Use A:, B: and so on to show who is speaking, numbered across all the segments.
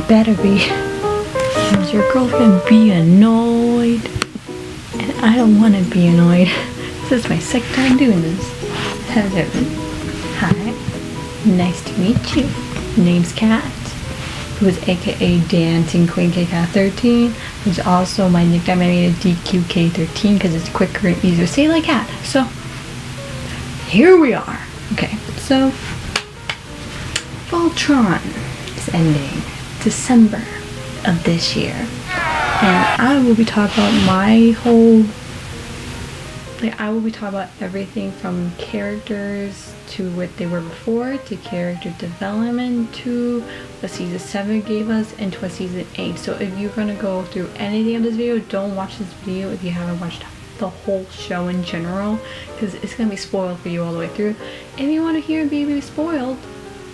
A: better be. Because your girl's gonna be annoyed. And I don't want to be annoyed. This is my second time doing this. Hello. Hi. Nice to meet you. Name's Kat, who is aka Dancing Queen KK13, who's also my nickname. I made a DQK13 because it's quicker and easier to say like Kat. So here we are. Okay, so Voltron is ending December of this year, and I will be talking about I will be talking about everything from characters to what they were before, to character development, to what season 7 gave us, and to what season 8. So if you're gonna go through anything of this video, don't watch this video if you haven't watched the whole show in general, because it's gonna be spoiled for you all the way through. If you want to hear me spoiled,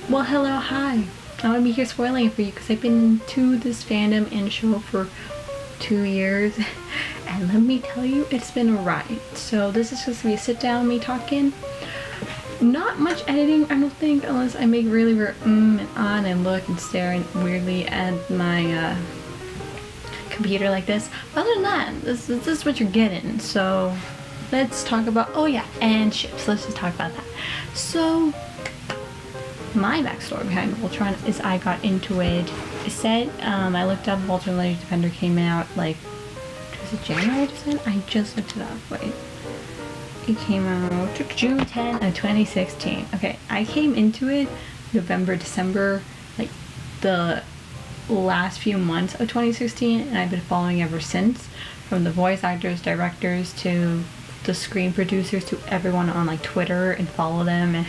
A: well, hello, hi. I'm gonna be here spoiling it for you because I've been into this fandom and show for 2 years, and let me tell you, it's been a ride. So this is just gonna be a sit down, me talking. Not much editing, I don't think, unless I make really and on and look and stare weirdly at my computer like this. But other than that, this is what you're getting. So let's talk about, oh yeah, and ships. Let's just talk about that. So my backstory behind Voltron is I got into it. It said, I looked up Voltron Legend Defender came out like, was it January? I just looked it up. Wait. It came out June 10 of 2016. Okay, I came into it November, December, like the last few months of 2016, and I've been following ever since. From the voice actors, directors, to the screen producers, to everyone on like Twitter, and follow them and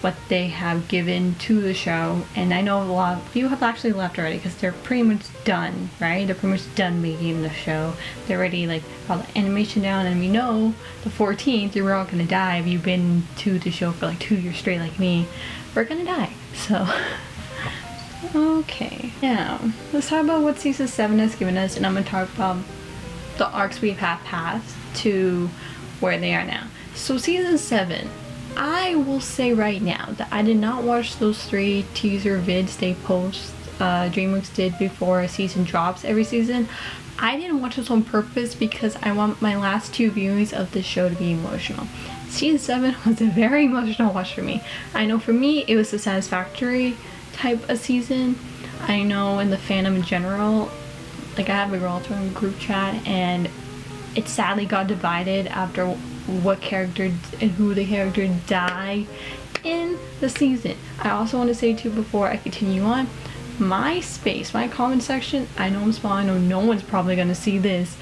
A: what they have given to the show. And I know a lot of you have actually left already because they're pretty much done, right? They're pretty much done making the show. They're already like all the animation down, and we know the 14th you're all gonna die if you've been to the show for like 2 years straight like me. We're gonna die. So okay, now let's talk about what season 7 has given us, and I'm gonna talk about the arcs we have passed to where they are now. So season 7, I will say right now that I did not watch those 3 teaser vids they post, DreamWorks did before a season drops every season. I didn't watch those on purpose because I want my last 2 viewings of this show to be emotional. Season 7 was a very emotional watch for me. I know for me it was a satisfactory type of season. I know in the fandom in general, like I have a Voltron group chat, and it sadly got divided after what character and who the character die in the season. I also want to say too, before I continue on, my space, my comment section, I know I'm small, I know no one's probably going to see this,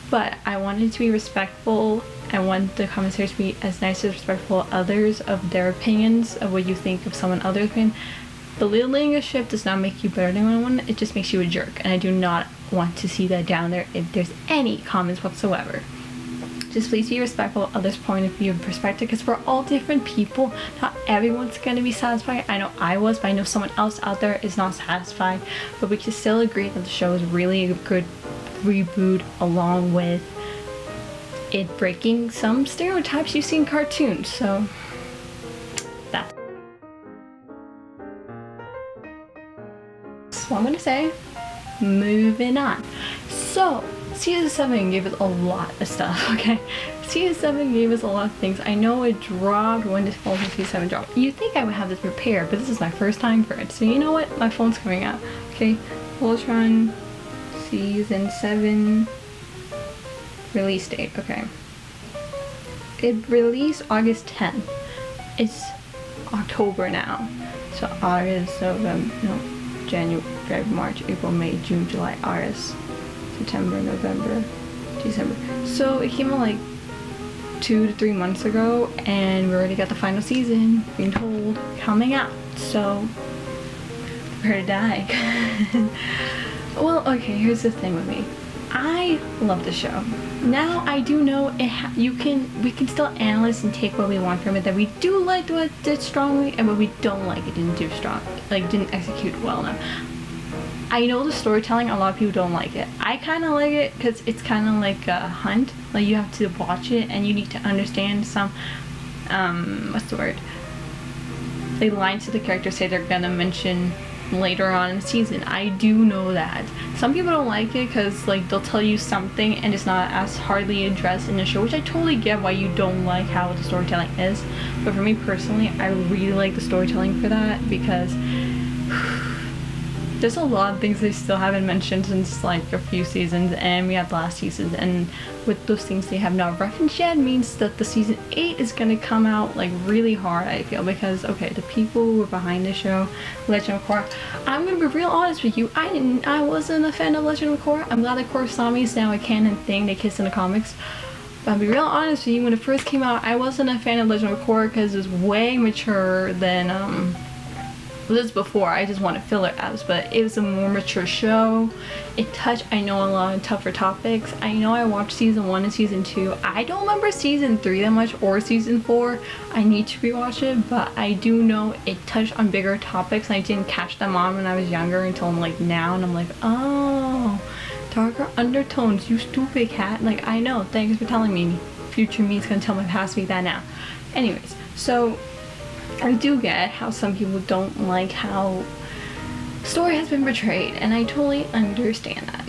A: but I wanted to be respectful. I want the commentators to be as nice as respectful of others, of their opinions, of what you think of someone else's opinion. Belittling a ship does not make you better than anyone, it just makes you a jerk, and I do not want to see that down there if there's any comments whatsoever. Just please be respectful of others' point of view and perspective, because we're all different people. Not everyone's going to be satisfied. I know I was, but I know someone else out there is not satisfied. But we can still agree that the show is really a good reboot, along with it breaking some stereotypes you see in cartoons. So that's what I'm going to say. Moving on. So season 7 gave us a lot of stuff, okay? Season 7 gave us a lot of things. I know it dropped when this fall season 7 dropped. You'd think I would have this prepared, but this is my first time for it. So you know what? My phone's coming out. Okay, Voltron season 7 release date. Okay. It released August 10th. It's October now. So August, November, no, January, February, March, April, May, June, July, August, September, November, December. So it came out like 2 to 3 months ago, and we already got the final season, being told, coming out. So prepare to die. Well, okay, here's the thing with me. I love the show. Now I do know we can still analyze and take what we want from it. That we do like what it did strongly, and what we don't like it didn't do strong, like didn't execute well enough. I know the storytelling, a lot of people don't like it. I kind of like it because it's kind of like a hunt. Like you have to watch it and you need to understand some, what's the word? They lines to the characters say they're gonna mention later on in the season. I do know that. Some people don't like it because like they'll tell you something and it's not as hardly addressed in the show, which I totally get why you don't like how the storytelling is. But for me personally, I really like the storytelling for that because there's a lot of things they still haven't mentioned since like a few seasons, and we had last season, and with those things they have not referenced yet means that the season 8 is gonna come out like really hard, I feel, because okay, the people who were behind the show, Legend of Korra, I'm gonna be real honest with you, I wasn't a fan of Legend of Korra. I'm glad that Korra saw me, it's now a canon thing, they kiss in the comics. But I'll be real honest with you, when it first came out, I wasn't a fan of Legend of Korra because it was way mature than this before. I just wanted filler abs, but it was a more mature show. It touched, I know, a lot of tougher topics. I know I watched season 1 and season 2. I don't remember season 3 that much, or season 4. I need to rewatch it, but I do know it touched on bigger topics and I didn't catch them on when I was younger until like now, and I'm like, oh, darker undertones, you stupid cat. Like, I know, thanks for telling me. Future me is gonna tell my past me that now. Anyways, so I do get how some people don't like how story has been portrayed, and I totally understand that.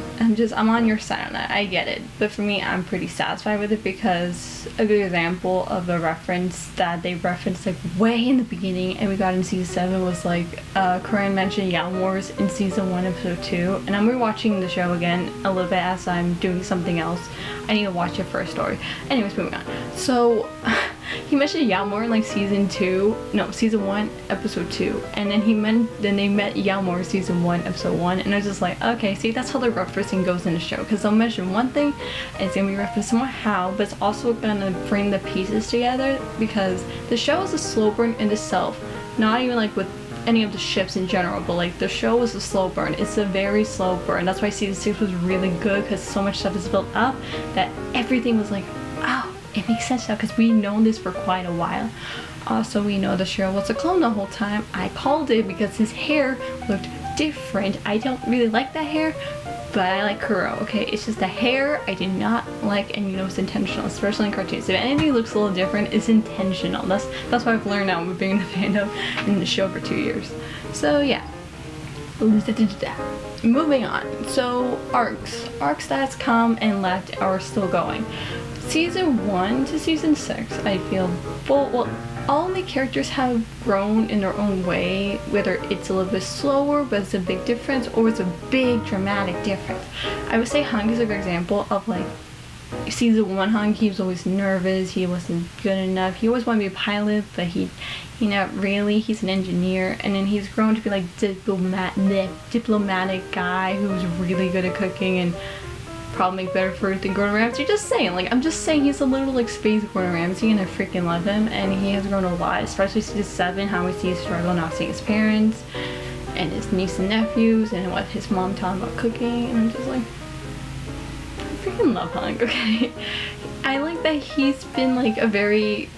A: I'm on your side on that. I get it. But for me, I'm pretty satisfied with it because a good example of a reference that they referenced like way in the beginning and we got in season 7 was like Corinne mentioned Young Wars in season 1 episode 2, and I'm rewatching the show again a little bit as I'm doing something else. I need to watch it for a story. Anyways, moving on. So he mentioned Yalmor in like season 1 episode 2, and then they met Yalmor season 1 episode 1, and I was just like, okay, see, that's how the referencing goes in the show, because they'll mention one thing and it's gonna be referenced somehow, but it's also gonna bring the pieces together, because the show is a slow burn in itself, not even like with any of the ships in general, but like the show is a slow burn. It's a very slow burn. That's why season 6 was really good, because so much stuff is built up that everything was like, oh, it makes sense now, because we've known this for quite a while. Also, we know the Shiro was a clone the whole time. I called it because his hair looked different. I don't really like that hair, but I like Kuro, okay? It's just the hair I did not like, and you know it's intentional, especially in cartoons. If anything looks a little different, it's intentional. That's what I've learned now with being in the fandom in the show for 2 years. So yeah. Moving on. So arcs that's come and left are still going. Season 1 to season 6, I feel all the characters have grown in their own way, whether it's a little bit slower but it's a big difference, or it's a big dramatic difference. I would say Hunk is a good example of like season 1 Hunk. He was always nervous, he wasn't good enough, he always wanted to be a pilot, but he not really, he's an engineer, and then he's grown to be like diplomatic guy who's really good at cooking and probably make better food than Gordon Ramsay. Just saying, like, I'm just saying he's a little like space Gordon Ramsay, and I freaking love him, and he has grown a lot, especially season 7, how we see his struggle not seeing his parents and his niece and nephews and what his mom taught him about cooking, and I'm just like, I freaking love Hunk, okay? I like that he's been like a very,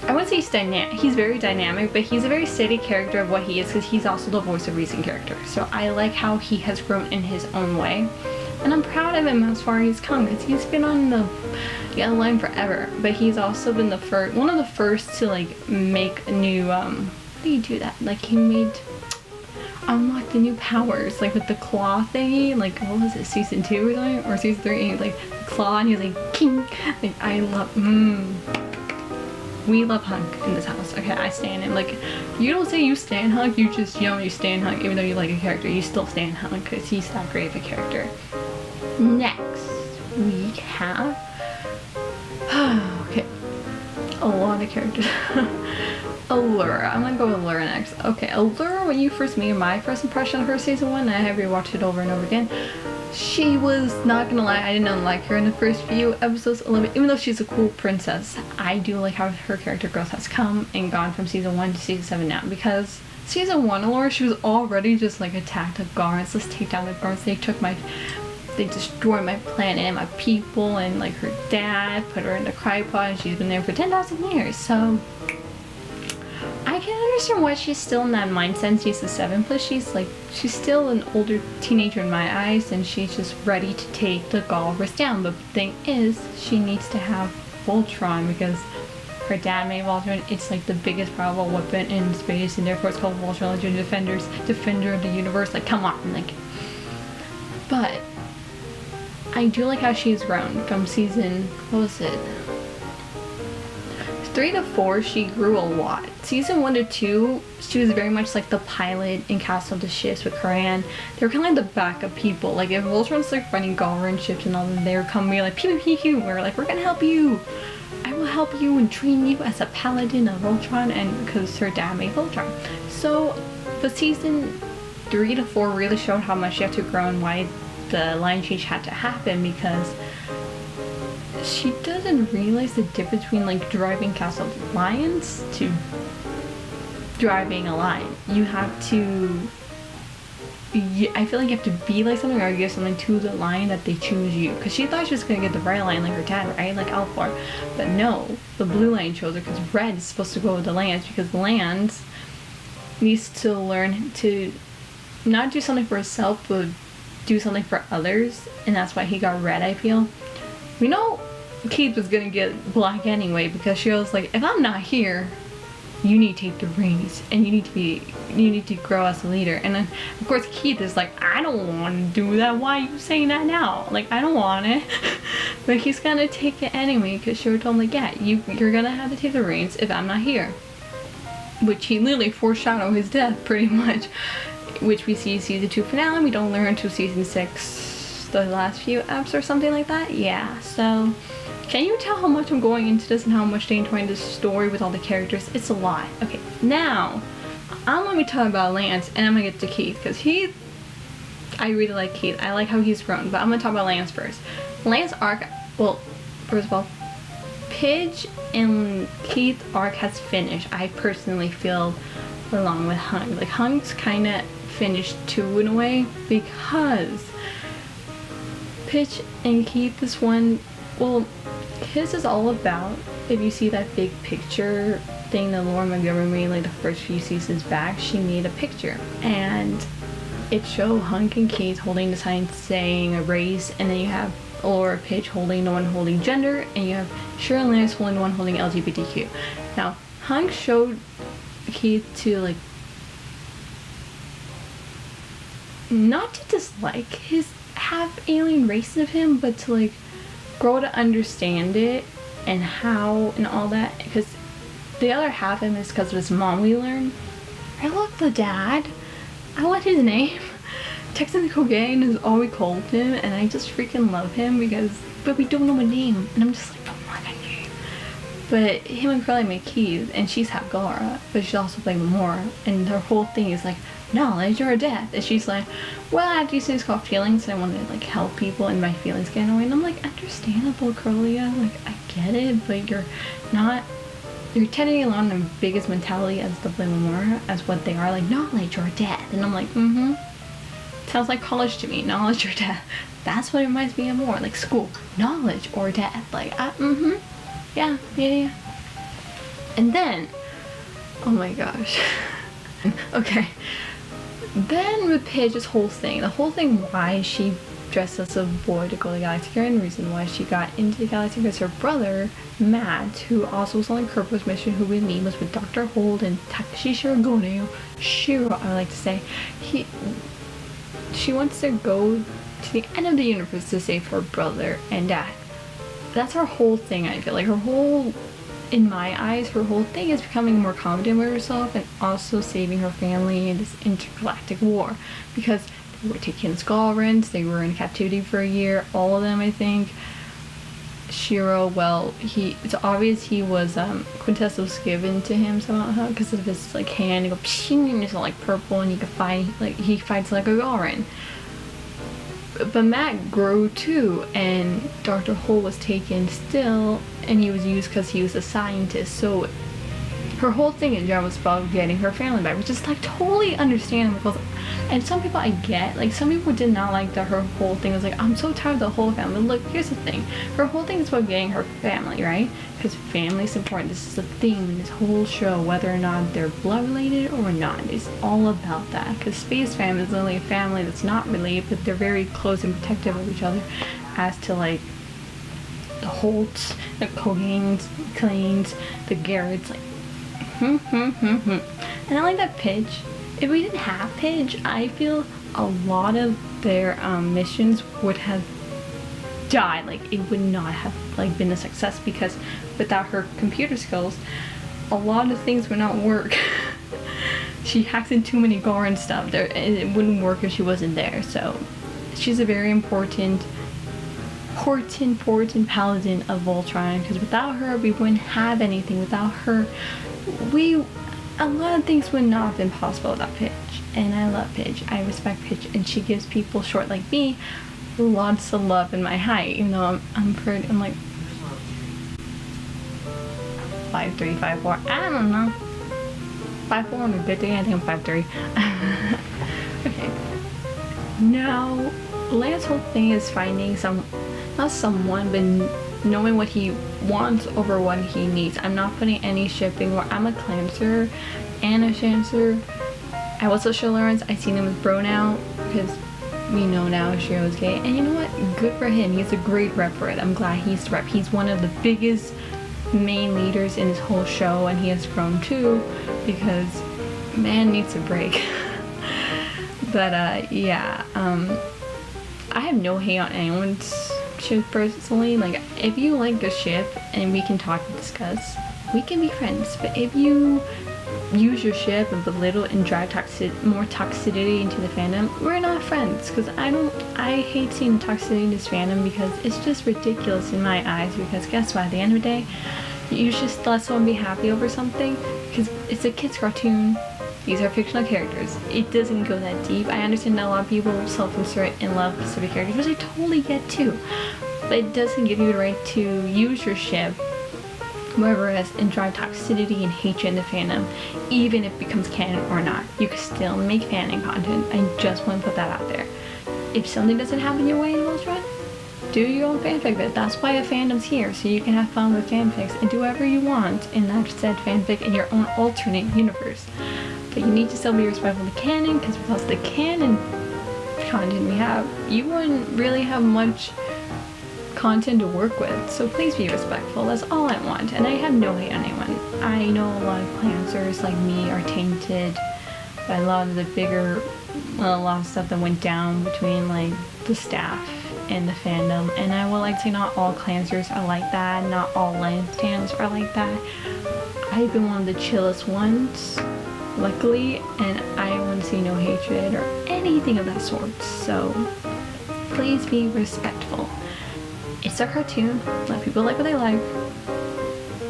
A: I wouldn't say he's very dynamic, but he's a very steady character of what he is, because he's also the voice of reason character. So I like how he has grown in his own way. And I'm proud of him as far as he's come, because he's been on the yellow line forever. But he's also been one of the first to like make a new, how do you do that? Like he unlock the new powers, like with the claw thingy, like what was it, season 2 or something? Or season 3, like the claw, and he's like, king. Like I love, we love Hunk in this house, okay? I stan him. Like, you don't say you stan Hunk, you just, you stan Hunk, even though you like a character, you still stan Hunk, because he's that great of a character. Next, we have, okay, a lot of characters. Allura, I'm gonna go with Allura next. Okay, Allura, when you first meet her, my first impression of her season 1, I have rewatched it over and over again. She was, not gonna lie, I didn't like her in the first few episodes, even though she's a cool princess. I do like how her character growth has come and gone from season 1 to season 7 now, because season 1 Allura, she was already just like attacked the guards, let's take down the guards, they destroyed my planet and my people, and like her dad put her in the cryopod and she's been there for 10,000 years, so I can understand why she's still in that mindset in season 7, plus she's still an older teenager in my eyes, and she's just ready to take the Galvers down. But the thing is, she needs to have Voltron, because her dad made Voltron. It's like the biggest powerful weapon in space, and therefore it's called Voltron Legion Defender of the Universe. Like, come on, like. But I do like how she's grown from season, what was it? 3 to 4, she grew a lot. Season 1 to 2, she was very much like the pilot in Castle of the Ships with Koran. They were kind of like the backup people. Like if Voltron's like running Galran ships and all that, they were coming like pew pew pew. We're like, we're gonna help you. I will help you and train you as a paladin of Voltron, and because her dad made Voltron. So the season 3 to 4 really showed how much she had to grow and why the line change had to happen, because she doesn't realize the difference between like driving Castle Lions to driving a lion. You have to, I feel like you have to be like something or give something to the lion that they choose you, because she thought she was gonna get the red lion like her dad, right, like Alfor, but no, the blue lion chose her because red is supposed to go with the Lance, because Lance needs to learn to not do something for herself but do something for others, and that's why he got red. I feel we know Keith was gonna get black anyway, because she was like, if I'm not here, you need to take the reins and you need to grow as a leader. And then of course Keith is like, I don't want to do that, why are you saying that now? Like, I don't want it. But he's gonna take it anyway, because she told him like, yeah, you're gonna have to take the reins if I'm not here, which he literally foreshadowed his death pretty much, which we see season 2 finale. We don't learn until season 6, the last few eps or something like that. Yeah, so can you tell how much I'm going into this and how much they enjoy this story with all the characters? It's a lot. Okay, now I'm gonna be talking about Lance, and I'm gonna get to Keith, because I really like Keith. I like how he's grown, but I'm gonna talk about Lance first. Lance arc, well, first of all, Pidge and Keith arc has finished. I personally feel, along with Hung. Like, Hung's kind of finished too in a way, because Pidge and Keith, this one, well, his is all about, if you see that big picture thing that Laura Montgomery made like the first few seasons back, she made a picture and it showed Hunk and Keith holding the sign saying a race, and then you have Laura Pidge holding the one holding gender, and you have Cheryl Lance holding the one holding LGBTQ. Now Hunk showed Keith to like not to dislike his half alien race of him, but to like grow to understand it and how and all that, because the other half of him is because of his mom. We learn, I love the dad, I want his name. Technical Gang is all we called him, and I just freaking love him, but we don't know a name, and I'm just like, don't want a name. But him and Curly make Keith, and she's half Gara, but she's also playing with Mora, and her whole thing is like, knowledge or death, and she's like, well, after these things called feelings, and I want to like help people and my feelings get away. And I'm like, understandable, Curlia, like I get it, but you're technically along the biggest mentality as the Blamamora, as what they are, like knowledge or death. And I'm like, sounds like college to me, knowledge or death. That's what it reminds me of more, like school, knowledge or death. Like, yeah. And then, oh my gosh. Okay. Then with Pidge's whole thing, why she dressed as a boy to go to Galactica, and the reason why she got into Galactica is her brother, Matt, who also was on Kerpo's mission, who we meet was with Dr. Holt and Takashi Shiro, I like to say. She wants to go to the end of the universe to save her brother and dad. That's her whole thing, I feel like. In my eyes, her whole thing is becoming more confident with herself and also saving her family in this intergalactic war, because they were taking Skalrans, they were in captivity for a year, all of them, I think. Shiro, well, it's obvious he was Quintessa was given to him somehow because of his like hand. He goes pshing, and it's all like purple, and he can fight, like he fights like a Galran. But Matt grew too, and Dr. Holt was taken still, and he was used because he was a scientist. So her whole thing in general was about getting her family back, which is like totally understandable. And some people I get, like some people did not like that her whole thing was like, I'm so tired of the whole family. Look, here's the thing, her whole thing is about getting her family, right? Because family is important. This is a theme in this whole show, whether or not they're blood related or not. It's all about that, because Space Fam is only a family that's not related, but they're very close and protective of each other. As to like the Holtz, the Cogains, Clanes, the Garretts, like, And I like that Pidge. If we didn't have Pidge, I feel a lot of their missions would have died. Like, it would not have like been a success, because without her computer skills, a lot of things would not work. She hacks in too many Gar and stuff there, and it wouldn't work if she wasn't there. So she's a very important paladin of Voltron, because without her we wouldn't have anything. Without her, a lot of things would not have been possible without Pidge. And I love Pidge. I respect Pidge, and she gives people short like me lots of love in my height, even though I'm like 5'3", 5'4", I don't know, 5'4" on a good day. I think I'm 5'3". Okay, now Lance's whole thing is finding not someone, but knowing what he wants over what he needs. I'm not putting any shipping where I'm a Clancer and a Shancer. I also show Lawrence. I seen him with Bro now, because we know now Shiro is gay, and you know what? Good for him. He's a great rep for it. I'm glad he's the rep. He's one of the biggest main leaders in this whole show, and he has grown too, because man needs a break. But yeah, I have no hate on anyone's ship personally. Like, if you like the ship and we can talk and discuss, we can be friends. But if you use your ship and belittle and drive more toxicity into the fandom, we're not friends. Because I hate seeing toxicity in this fandom, because it's just ridiculous in my eyes. Because guess what, at the end of the day, you just let someone be happy over something, because it's a kid's cartoon. These are fictional characters. It doesn't go that deep. I understand that a lot of people self-insert and love specific characters, which I totally get too. But it doesn't give you the right to use your ship, whoever it is, and drive toxicity and hatred in the fandom, even if it becomes canon or not. You can still make faning content. I just want to put that out there. If something doesn't happen your way in Voltron, do your own fanfic of it. That's why a fandom's here, so you can have fun with fanfics and do whatever you want in that said fanfic in your own alternate universe. But you need to still be respectful of the canon, because without the canon content we have, you wouldn't really have much content to work with. So please be respectful. That's all I want, and I have no hate on anyone. I know a lot of Clancers like me are tainted by a lot of the a lot of stuff that went down between like the staff and the fandom, and I would like to say not all Clancers are like that, not all Lance stands are like that. I've been one of the chillest ones, luckily, and I want to see no hatred or anything of that sort. So please be respectful. It's a cartoon. Let people like what they like.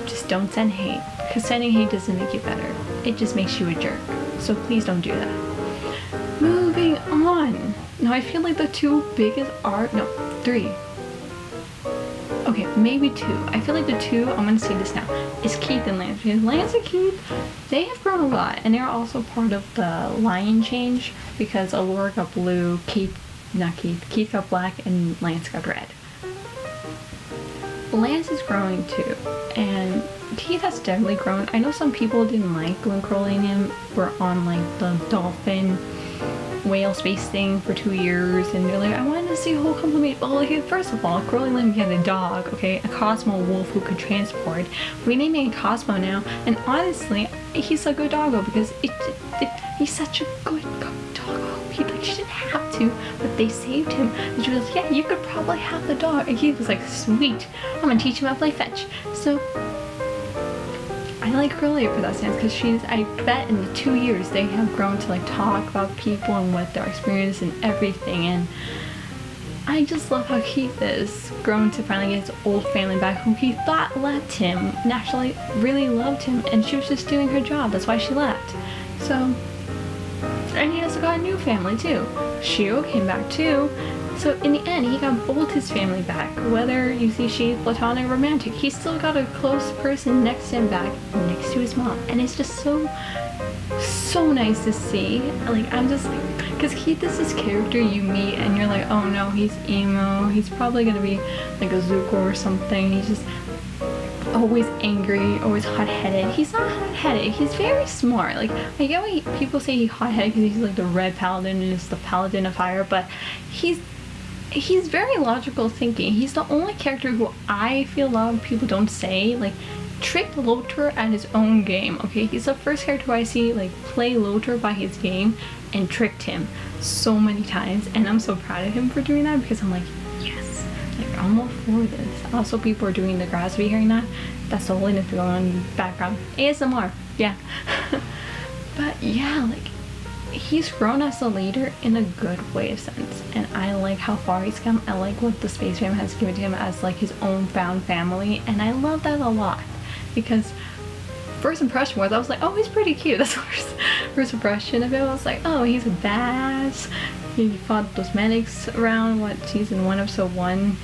A: Just don't send hate, because sending hate doesn't make you better. It just makes you a jerk. So please don't do that. Moving on. Now I feel like the two biggest are, no, three. Okay, maybe two. I feel like the two, I'm gonna say this now, is Keith and Lance. Because Lance and Keith, they have grown a lot, and they're also part of the lion change, because Allura got blue, Keith got black, and Lance got red. Lance is growing too, and Keith has definitely grown. I know some people didn't like when Crowley and him were on like the dolphin whale space thing for 2 years, and they're like, I wanted to see a whole complement. Well, okay, first of all, Crowley and him had a dog, okay, a Cosmo wolf who could transport. We named him Cosmo now, and honestly, he's a good doggo, because he's such a good doggo. She didn't have to, but they saved him. And she was like, yeah, you could probably have the dog. And he was like, sweet, I'm gonna teach him how to play fetch. So I like Crowley for that sense, because I bet in the 2 years they have grown to like talk about people and what their experience and everything. And I just love how Keith is grown to finally get his old family back, who he thought left him, and actually really loved him, and she was just doing her job. That's why she left. So, and he also got a new family too. Shio came back too. So in the end, he got both his family back. Whether you see she's platonic or romantic, he still got a close person next to him back, next to his mom. And it's just so nice to see. Like, I'm just like, because Keith is this character you meet and you're like, oh no, he's emo. He's probably gonna be like a Zuko or something. He's just always angry, always hot-headed. He's not hot-headed. He's very smart. Like, I get why people say he's hot-headed because he's like the red paladin and is the paladin of fire, but he's he's very logical thinking. He's the only character who I feel a lot of people don't say, like, tricked Lothar at his own game, okay? He's the first character who I see, like, play Lothar by his game and tricked him so many times, and I'm so proud of him for doing that, because I'm like, yes, like, I'm all for this. Also, people are doing the grass, are you hearing that? That's the holiness going on in the background. ASMR, yeah. But yeah, like, he's grown as a leader in a good way of sense, and I like how far he's come. I like what the space fam has given to him as like his own found family, and I love that a lot, because first impression was I was like, oh, he's pretty cute. That's the first impression of him. I was like, oh, he's a badass. He fought those medics around season 1 episode 1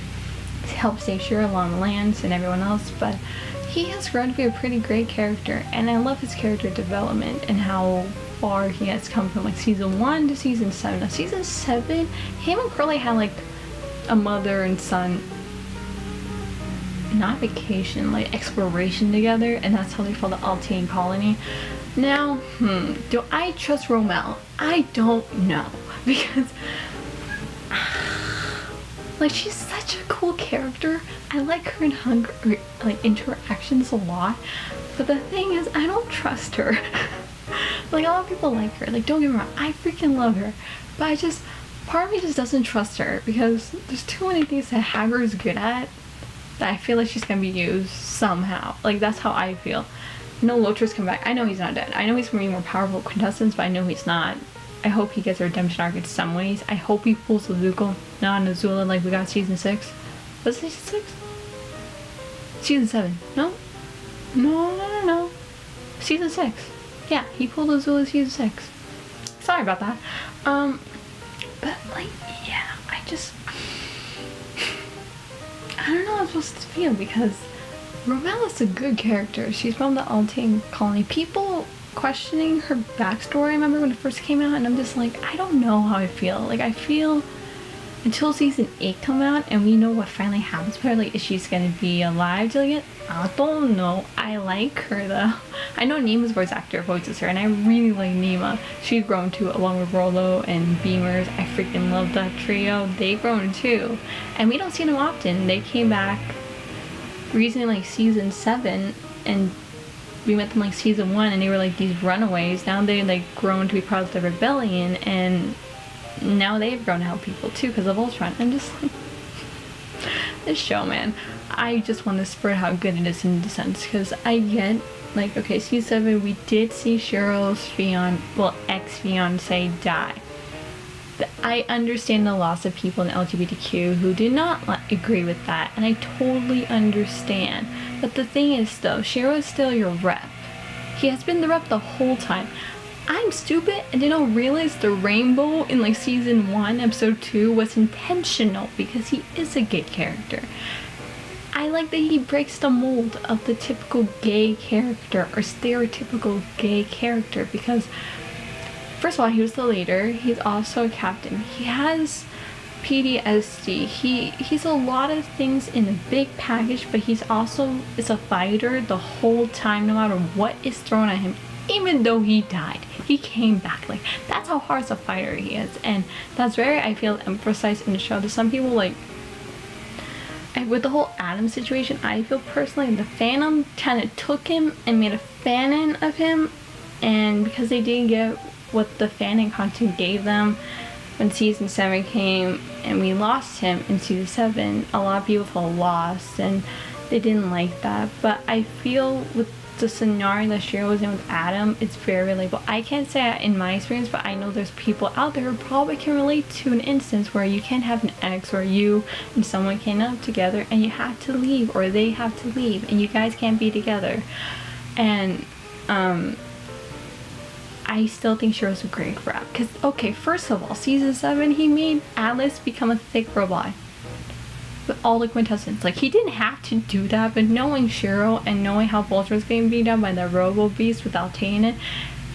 A: to help save Shira along Lance and everyone else, but he has grown to be a pretty great character, and I love his character development and how far he has come from like season 1 to season 7. Now season 7, him and Curly had like a mother and son, not vacation, like exploration together, and that's how they found the Altian colony. Now, do I trust Romel? I don't know, because like, she's such a cool character. I like her and like interactions a lot, but the thing is, I don't trust her. Like, a lot of people like her, like, don't get me wrong, I freaking love her, but part of me just doesn't trust her, because there's too many things that Hagar is good at that I feel like she's gonna be used somehow. Like, that's how I feel. No, Lothar's come back. I know he's not dead. I know he's gonna be more powerful contestants, but I know he's not. I hope he gets a redemption arc in some ways. I hope he pulls the Zuko, not Azula like we got season 6. Was it season 6? Season 7. No. Season 6. Yeah, he pulled Azula season 6. Sorry about that. But like, yeah, I don't know how I'm supposed to feel, because Romel is a good character. She's from the Altian colony. People questioning her backstory, I remember when it first came out, and I'm just like, I don't know how I feel. Like, I feel until season 8 come out and we know what finally happens to her, like, is she's gonna be alive till it? I don't know. I like her though. I know Nima's voice actor voices her, and I really like Nima. She's grown too, along with Rolo and Beamers. I freaking love that trio. They've grown too, and we don't see them often. They came back recently, like season 7, and we met them like season 1, and they were like these runaways. Now they're like grown to be part of the rebellion, and now they've grown to help people too because of Voltron. I'm just like, this show, man, I just want to spread how good it is in the sense, because I get, like, okay, season 7, we did see Cheryl's ex-fiance die. But I understand the loss of people in LGBTQ who do not agree with that, and I totally understand. But the thing is, though, Cheryl is still your rep. He has been the rep the whole time. I'm stupid and didn't realize the rainbow in like season 1, episode 2 was intentional, because he is a gay character. I like that he breaks the mold of the typical gay character or stereotypical gay character, because first of all, he was the leader. He's also a captain. He has PTSD. He's a lot of things in a big package, but he's also is a fighter the whole time, no matter what is thrown at him. Even though he died, he came back. Like, that's how hard as a fighter he is, and that's very, I feel, emphasized in the show. To some people, like, with the whole Adam situation, I feel personally the Phantom kind of took him and made a fanon of him, and because they didn't get what the fanon content gave them when season 7 came and we lost him in season 7, a lot of people felt lost and they didn't like that. But I feel with the scenario that Cheryl was in with Adam, it's very relatable. I can't say that in my experience, but I know there's people out there who probably can relate to an instance where you can have an ex where you and someone came up together and you have to leave, or they have to leave, and you guys can't be together. And I still think Cheryl's a great rep, because, okay, first of all, season 7, he made Atlas become a thick robot with all the quintessence. Like, he didn't have to do that, but knowing Cheryl and knowing how Voltron was getting beat down by the Robo Beast without taking it,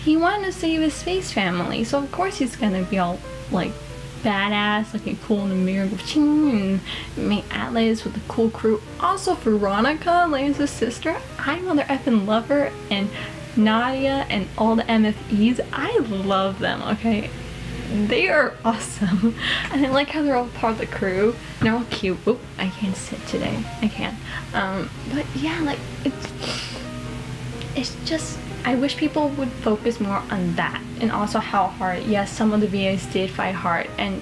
A: he wanted to save his space family. So of course he's gonna be all like badass, looking cool in the mirror, and make Atlas with a cool crew. Also, Veronica, Lance's sister, I mother effing love her, and Nadia and all the MFEs, I love them, okay? they are awesome. And I like how they're all part of the crew. And they're all cute. Oop, I can't sit today. I can't. But yeah, like it's just, I wish people would focus more on that, and also how hard. Yes, some of the VAs did fight hard, and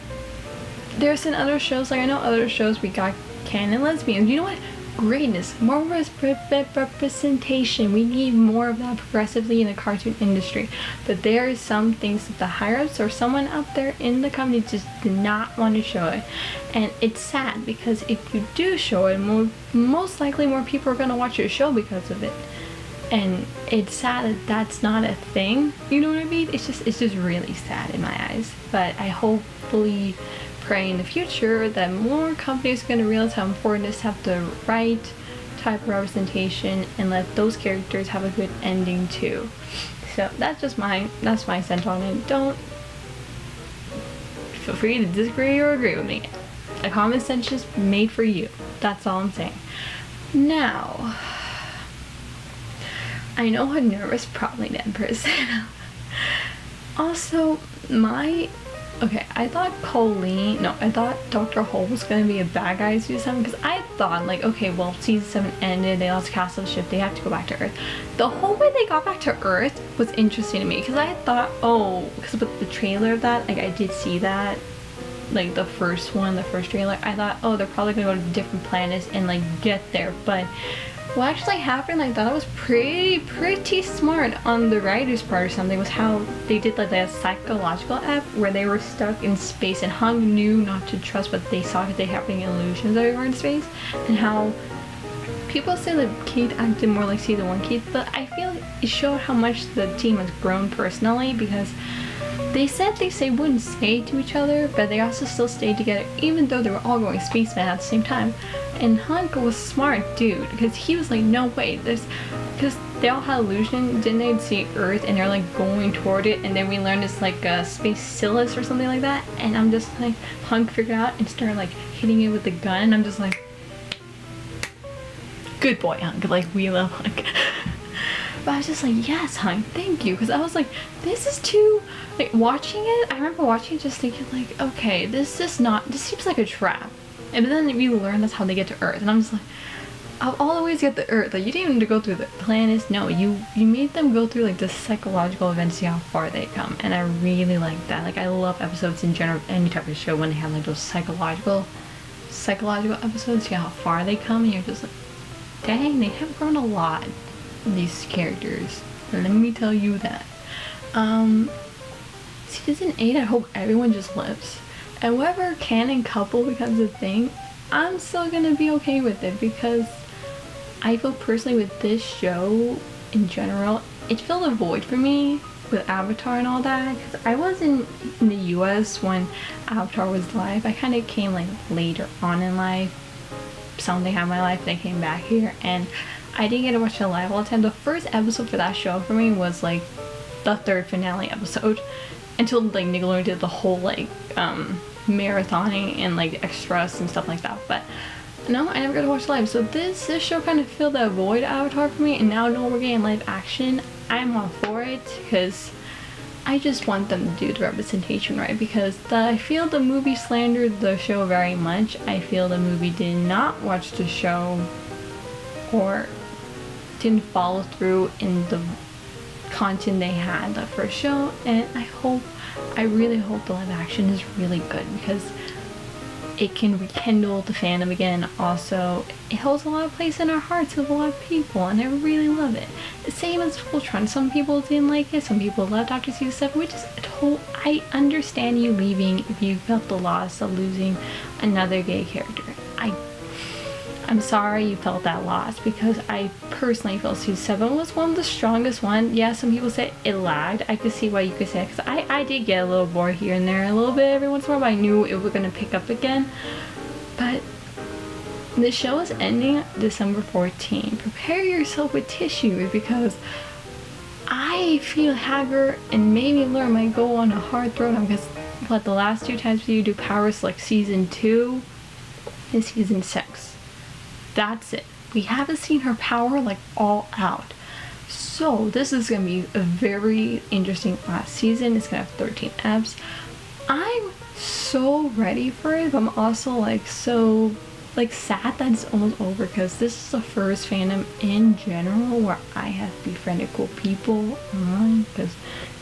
A: there's in other shows, like I know other shows we got canon lesbians. You know what? Greatness, more representation. We need more of that progressively in the cartoon industry. But there are some things that the higher ups or someone out there in the company just did not want to show it, and it's sad because if you do show it, most likely more people are gonna watch your show because of it. And it's sad that that's not a thing. You know what I mean? It's just really sad in my eyes. But I hopefully pray in the future that more companies are going to realize how important it is to have the right type of representation and let those characters have a good ending too. So that's my sense on it. Don't feel free to disagree or agree with me. A common sense is made for you. That's all I'm saying. Now, I know how nervous probably the Empress. Also, I thought I thought Dr. Hole was gonna be a bad guy season 7, because I thought, like, okay, well, season 7 ended, they lost Castle Ship, they have to go back to Earth. The whole way they got back to Earth was interesting to me, because I thought, because with the trailer of that, like, I did see that, like, the first trailer, I thought, they're probably gonna go to different planets and, like, get there, but what actually happened, I thought it was pretty smart on the writer's part or something, was how they did like that psychological app where they were stuck in space and Hung knew not to trust what they saw because they having illusions that they were in space, and how people say that Keith acted more like season 1 Keith, but I feel it showed how much the team has grown personally, because they said they wouldn't stay to each other, but they also still stayed together even though they were all going spaceman at the same time. And Hunk was a smart dude, because he was like, no way, because they all had illusion, didn't they see Earth and they're like going toward it, and then we learned it's like a space Silas or something like that, and I'm just like, Hunk figured out and started like hitting it with the gun, and I'm just like, good boy Hunk, like we love Hunk. But I was just like, yes Hunk, thank you, because I was like, this is too, like, watching it, I remember watching it just thinking like, okay, this seems like a trap. And then you learn that's how they get to Earth, and I'm just like, of all the ways to get to Earth, like, you didn't even go through the planets. No, you made them go through like the psychological events, see how far they come, and I really like that. Like, I love episodes in general, any type of show, when they have like those psychological episodes, see how far they come, and you're just like, dang, they have grown a lot, these characters. Let me tell you that. Season 8, I hope everyone just lives. And whatever canon couple becomes a thing, I'm still gonna be okay with it, because I feel personally with this show in general, it filled a void for me with Avatar and all that, because I wasn't in the US when Avatar was live. I kind of came like later on in life, something happened in my life, and I came back here, and I didn't get to watch it live all the time. The first episode for that show for me was like the 3rd finale episode, until like Nickelodeon did the whole like marathoning and like extras and stuff like that. But no, I never got to watch live, so this show kind of filled that void Avatar for me, and now no, we're getting live action. I'm all for it, because I just want them to do the representation right, because I feel the movie slandered the show very much. I feel the movie did not watch the show or didn't follow through in the content they had the first show, and I really hope the live action is really good, because it can rekindle the fandom again. Also, it holds a lot of place in our hearts with a lot of people, and I really love it. The same as Voltron. Some people didn't like it, some people loved after season 7, which is I understand you leaving if you felt the loss of losing another gay character. I'm sorry you felt that loss, because I personally feel season 7 was one of the strongest ones. Yeah, some people say it lagged. I could see why you could say it, because I did get a little bored here and there a little bit every once in a while, but I knew it was going to pick up again. But the show is ending December 14th. Prepare yourself with tissues, because I feel Haggard and maybe Laura might go on a hard throwdown, because the last 2 times you do powers, like season 2 and season 6. That's it. We haven't seen her power like all out. So this is going to be a very interesting last season. It's going to have 13 eps. I'm so ready for it, but I'm also like so like sad that it's almost over, because this is the first fandom in general where I have befriended cool people online, because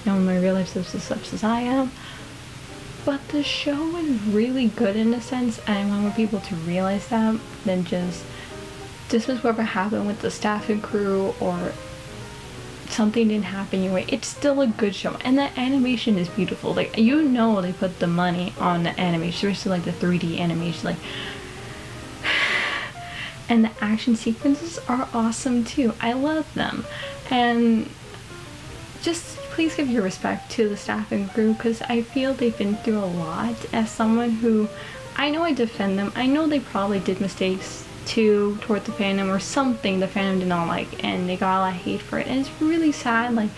A: you know, in my real life is as such as I am. But the show is really good in a sense, and I want more people to realize that than just dismiss whatever happened with the staff and crew, or something didn't happen your way. It's still a good show, and the animation is beautiful. Like, you know, they put the money on the animation, especially like the 3D animation, like, and the action sequences are awesome too. I love them. And just please give your respect to the staff and crew, because I feel they've been through a lot. As someone who, I know I defend them, I know they probably did mistakes too toward the fandom, or something the fandom did not like, and they got a lot of hate for it, and it's really sad. Like,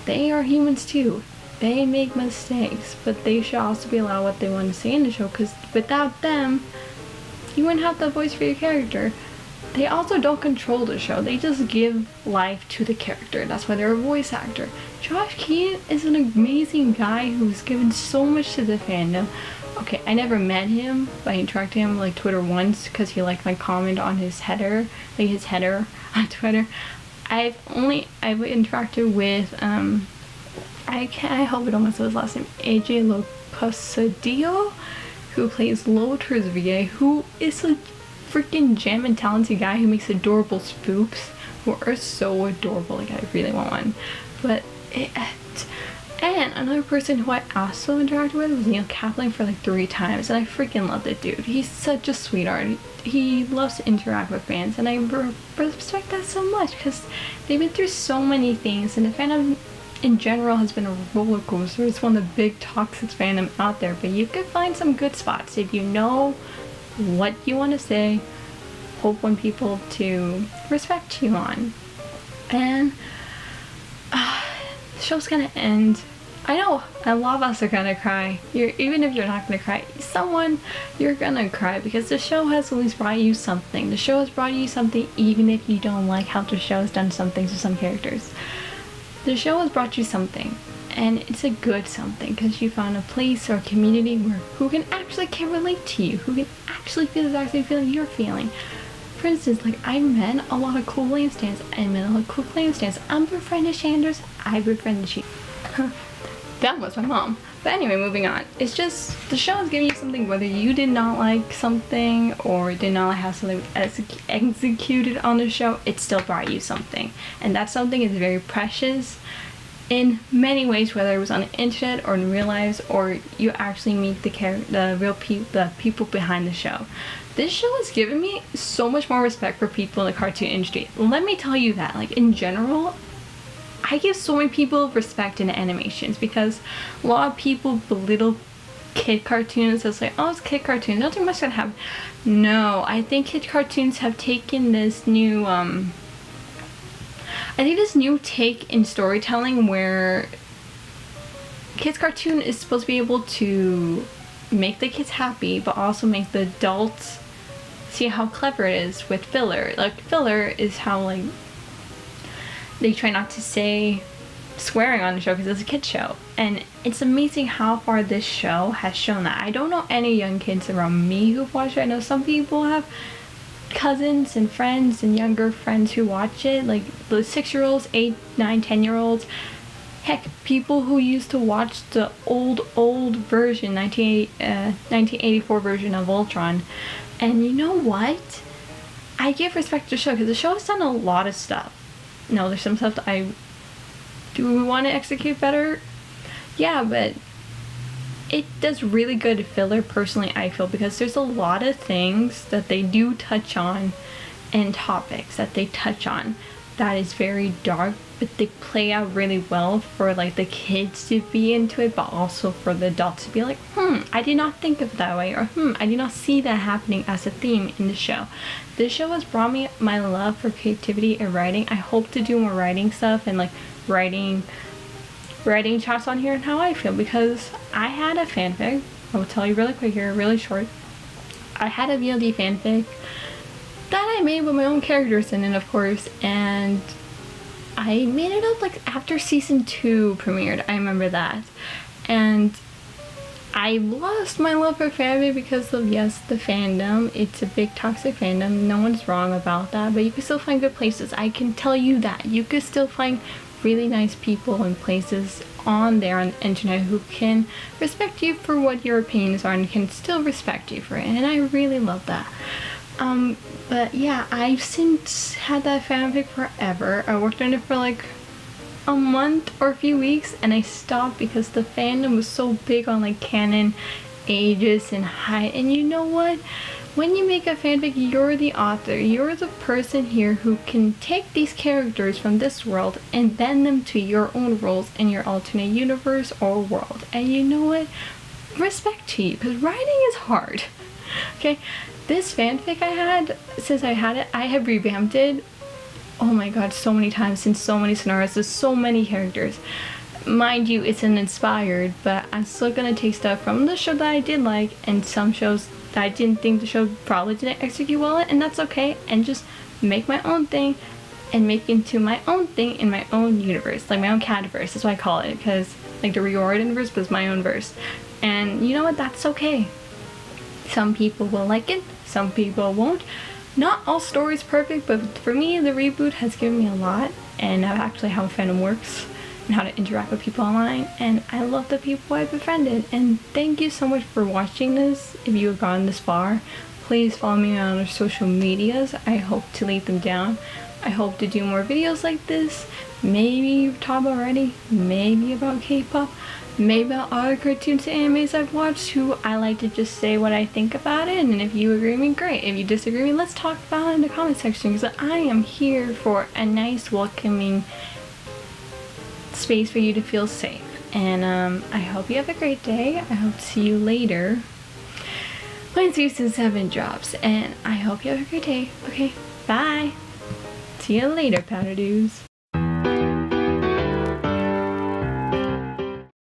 A: they are humans too, they make mistakes, but they should also be allowed what they want to say in the show, because without them you wouldn't have the voice for your character. They also don't control the show, they just give life to the character. That's why they're a voice actor. Josh Keaton is an amazing guy who's given so much to the fandom. Okay, I never met him, but I interacted with him like Twitter once, because he liked my comment on his header, like his header on Twitter. I've interacted with I hope I don't mess up his last name, AJ Locosadillo, who plays Lotur's VA, who is a freaking gem and talented guy who makes adorable spoofs who are so adorable. Like, I really want one. But and another person who I also interacted with was Neil Kaplan for like 3 times, and I freaking love that dude. He's such a sweetheart. He loves to interact with fans, and I respect that so much, because they've been through so many things, and the fandom in general has been a roller coaster. It's one of the big toxic fandom out there, but you could find some good spots if you know what you want to say, hope want people to respect you on. And the show's gonna end. I know a lot of us are gonna cry. Even if you're not gonna cry, you're gonna cry, because the show has at least brought you something. The show has brought you something, even if you don't like how the show has done some things to some characters. The show has brought you something, and it's a good something, because you found a place or a community who can relate to you, who can actually feel the exact same feeling you're feeling. For instance, like, I met a lot of cool Lane stands. I'm befriended Shanders. I befriended she. That was my mom. But anyway, moving on. It's just, the show is giving you something, whether you did not like something or did not like how something was executed on the show, it still brought you something. And that something is very precious in many ways, whether it was on the internet or in real lives, or you actually meet the people behind the show. This show has given me so much more respect for people in the cartoon industry. Let me tell you that. Like, in general, I give so many people respect in animations, because a lot of people belittle kid cartoons as like, oh, it's kid cartoons, nothing much gonna happen. No, I think kid cartoons have taken this new take in storytelling, where kids cartoon is supposed to be able to make the kids happy, but also make the adults see how clever it is with filler. Like, filler is how, like, they try not to say swearing on the show because it's a kid's show. And it's amazing how far this show has shown that. I don't know any young kids around me who've watched it. I know some people have cousins and friends and younger friends who watch it, like the 6-year-olds, 8, 9, 10-year-olds. Heck, people who used to watch the old version, 1984 version of Voltron. And you know what? I give respect to the show, because the show has done a lot of stuff. No, there's some stuff that do we want to execute better? Yeah, but it does really good filler, personally, I feel, because there's a lot of things that they do touch on, and topics that they touch on that is very dark, but they play out really well for, like, the kids to be into it, but also for the adults to be like, I did not think of it that way, or I did not see that happening as a theme in the show. This show has brought me my love for creativity and writing. I hope to do more writing stuff, and like writing chats on here, and how I feel, because I had a fanfic. I will tell you really quick here, really short. I had a VLD fanfic that I made with my own characters in it, of course, and I made it up like after season 2 premiered. I remember that. And I lost my love for fanfic because of, yes, the fandom. It's a big toxic fandom. No one's wrong about that, but you can still find good places. I can tell you that. You can still find really nice people and places on there on the internet who can respect you for what your opinions are and can still respect you for it, and I really love that. But yeah, I've since had that fanfic forever. I worked on it for like a month or a few weeks, and I stopped because the fandom was so big on like canon, ages, and height. And you know what? When you make a fanfic, you're the author. You're the person here who can take these characters from this world and bend them to your own roles in your alternate universe or world. And you know what? Respect to you, because writing is hard. Okay, this fanfic I had, since I had it, I have revamped it, oh my god, so many times, in so many scenarios, there's so many characters. Mind you, it's an inspired, but I'm still gonna take stuff from the show that I did like, and some shows that I didn't think the show probably didn't execute well, and that's okay, and just make my own thing, and make into my own thing in my own universe, like my own catverse, that's what I call it, because like the Riordan verse, but it's my own verse. And you know what, that's okay. Some people will like it, some people won't. Not all stories perfect, but for me, the reboot has given me a lot, and actually how fandom works and how to interact with people online, and I love the people I've befriended. And thank you so much for watching this. If you have gone this far, please follow me on our social medias. I hope to leave them down. I hope to do more videos like this, maybe talk already, maybe about K-pop, maybe about other cartoons and animes I've watched, who I like to just say what I think about it, and if you agree with me, great. If you disagree with me, let's talk about it in the comment section, because I am here for a nice, welcoming space for you to feel safe. And I hope you have a great day. I hope to see you later when season 7 drops, and I hope you have a great day. Okay, bye. See you later, Powder Dudes.